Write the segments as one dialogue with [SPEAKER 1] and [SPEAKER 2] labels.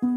[SPEAKER 1] The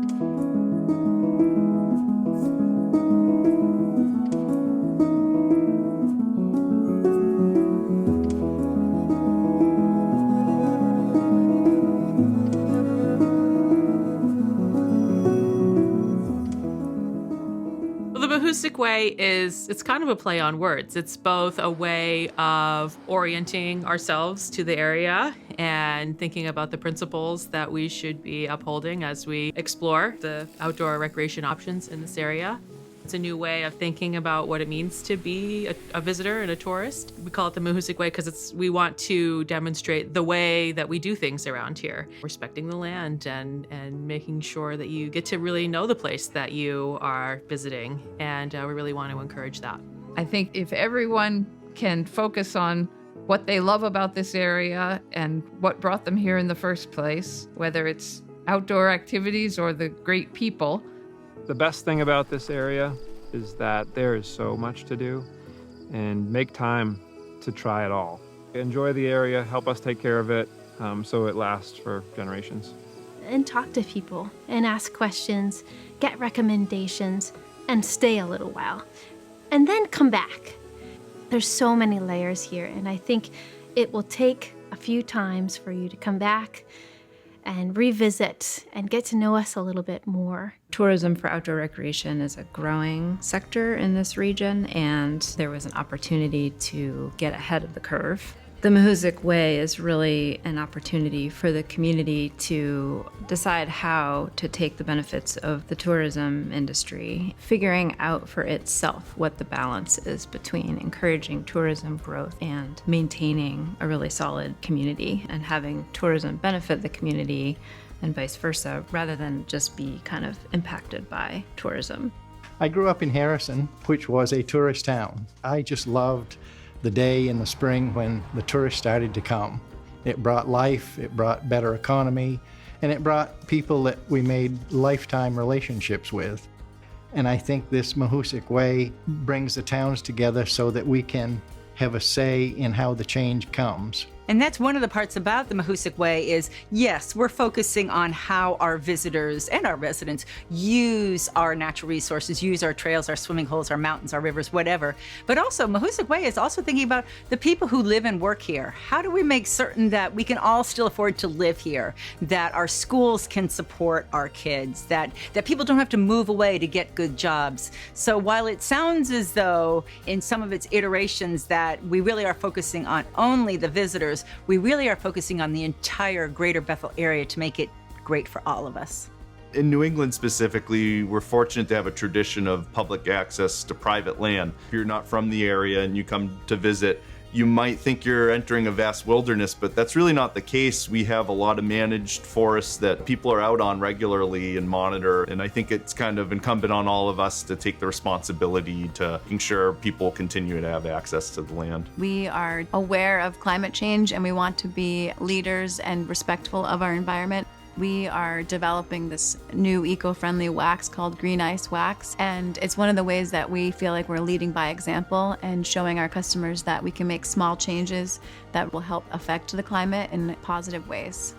[SPEAKER 1] Mahoosuc Way it's kind of a play on words. It's both a way of orienting ourselves to the area and thinking about the principles that we should be upholding as we explore the outdoor recreation options in this area. It's a new way of thinking about what it means to be a visitor and a tourist. We call it the Mahoosuc Way because we want to demonstrate the way that we do things around here, respecting the land and making sure that you get to really know the place that you are visiting. And we really want to encourage that.
[SPEAKER 2] I think if everyone can focus on what they love about this area and what brought them here in the first place, whether it's outdoor activities or the great people.
[SPEAKER 3] The best thing about this area is that there is so much to do, and make time to try it all. Enjoy the area, help us take care of it so it lasts for generations.
[SPEAKER 4] And talk to people and ask questions, get recommendations, and stay a little while. And then come back. There's so many layers here, and I think it will take a few times for you to come back and revisit and get to know us a little bit more.
[SPEAKER 5] Tourism for outdoor recreation is a growing sector in this region, and there was an opportunity to get ahead of the curve. The Mahoosuc Way is really an opportunity for the community to decide how to take the benefits of the tourism industry, figuring out for itself what the balance is between encouraging tourism growth and maintaining a really solid community and having tourism benefit the community and vice versa, rather than just be kind of impacted by tourism.
[SPEAKER 6] I grew up in Harrison, which was a tourist town. I just loved the day in the spring when the tourists started to come. It brought life, it brought better economy, and it brought people that we made lifetime relationships with. And I think this Mahoosuc Way brings the towns together so that we can have a say in how the change comes.
[SPEAKER 7] And that's one of the parts about the Mahoosuc Way is, yes, we're focusing on how our visitors and our residents use our natural resources, use our trails, our swimming holes, our mountains, our rivers, whatever. But also, Mahoosuc Way is also thinking about the people who live and work here. How do we make certain that we can all still afford to live here, that our schools can support our kids, that people don't have to move away to get good jobs? So while it sounds as though in some of its iterations that we really are focusing on only the visitors, we really are focusing on the entire greater Bethel area to make it great for all of us.
[SPEAKER 8] In New England specifically, we're fortunate to have a tradition of public access to private land. If you're not from the area and you come to visit, you might think you're entering a vast wilderness, but that's really not the case. We have a lot of managed forests that people are out on regularly and monitor, and I think it's kind of incumbent on all of us to take the responsibility to ensure people continue to have access to the land.
[SPEAKER 9] We are aware of climate change and we want to be leaders and respectful of our environment. We are developing this new eco-friendly wax called Green Ice Wax, and it's one of the ways that we feel like we're leading by example and showing our customers that we can make small changes that will help affect the climate in positive ways.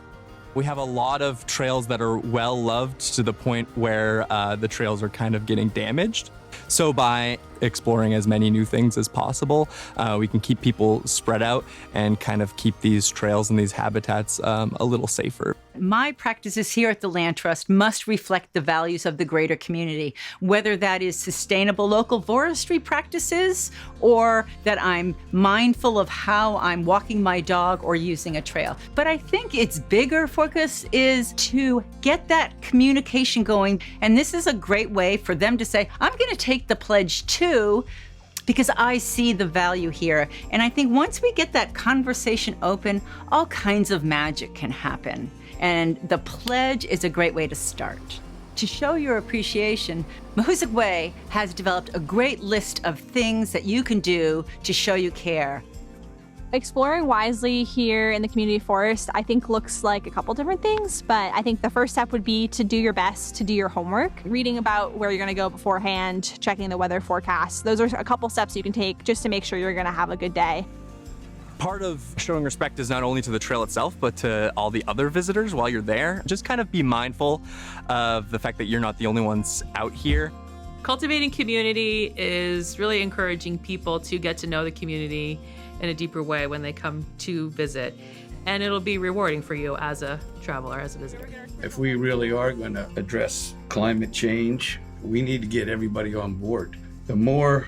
[SPEAKER 10] We have a lot of trails that are well loved to the point where the trails are kind of getting damaged. So by exploring as many new things as possible, we can keep people spread out and kind of keep these trails and these habitats a little safer.
[SPEAKER 7] My practices here at the Land Trust must reflect the values of the greater community, whether that is sustainable local forestry practices or that I'm mindful of how I'm walking my dog or using a trail. But I think its bigger focus is to get that communication going. And this is a great way for them to say, I'm going to take the pledge too, because I see the value here. And I think once we get that conversation open, all kinds of magic can happen. And the pledge is a great way to start. To show your appreciation, Mahoosuc Way has developed a great list of things that you can do to show you care.
[SPEAKER 11] Exploring wisely here in the community forest, I think looks like a couple different things, but I think the first step would be to do your best to do your homework. Reading about where you're gonna go beforehand, checking the weather forecast. Those are a couple steps you can take just to make sure you're gonna have a good day.
[SPEAKER 10] Part of showing respect is not only to the trail itself, but to all the other visitors while you're there. Just kind of be mindful of the fact that you're not the only ones out here.
[SPEAKER 1] Cultivating community is really encouraging people to get to know the community in a deeper way when they come to visit. And it'll be rewarding for you as a traveler, as a visitor.
[SPEAKER 12] If we really are going to address climate change, we need to get everybody on board. The more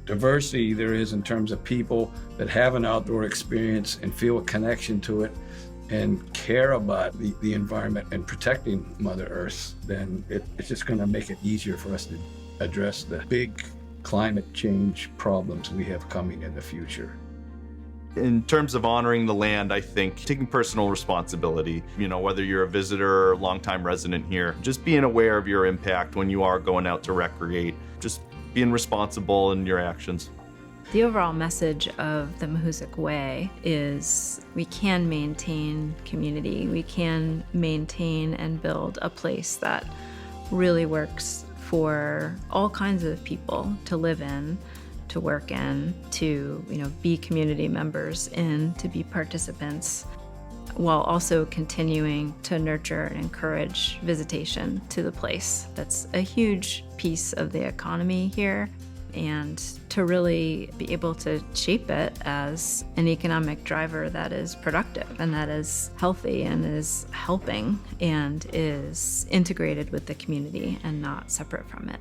[SPEAKER 12] diversity there is in terms of people that have an outdoor experience and feel a connection to it and care about the environment and protecting Mother Earth, then it's just going to make it easier for us to address the big climate change problems we have coming in the future.
[SPEAKER 8] In terms of honoring the land, I think taking personal responsibility, whether you're a visitor or a longtime resident here, just being aware of your impact when you are going out to recreate, just being responsible in your actions.
[SPEAKER 5] The overall message of the Mahoosuc Way is we can maintain community. We can maintain and build a place that really works for all kinds of people to live in, to work in, to be community members in, to be participants, while also continuing to nurture and encourage visitation to the place. That's a huge piece of the economy here, and to really be able to shape it as an economic driver that is productive and that is healthy and is helping and is integrated with the community and not separate from it.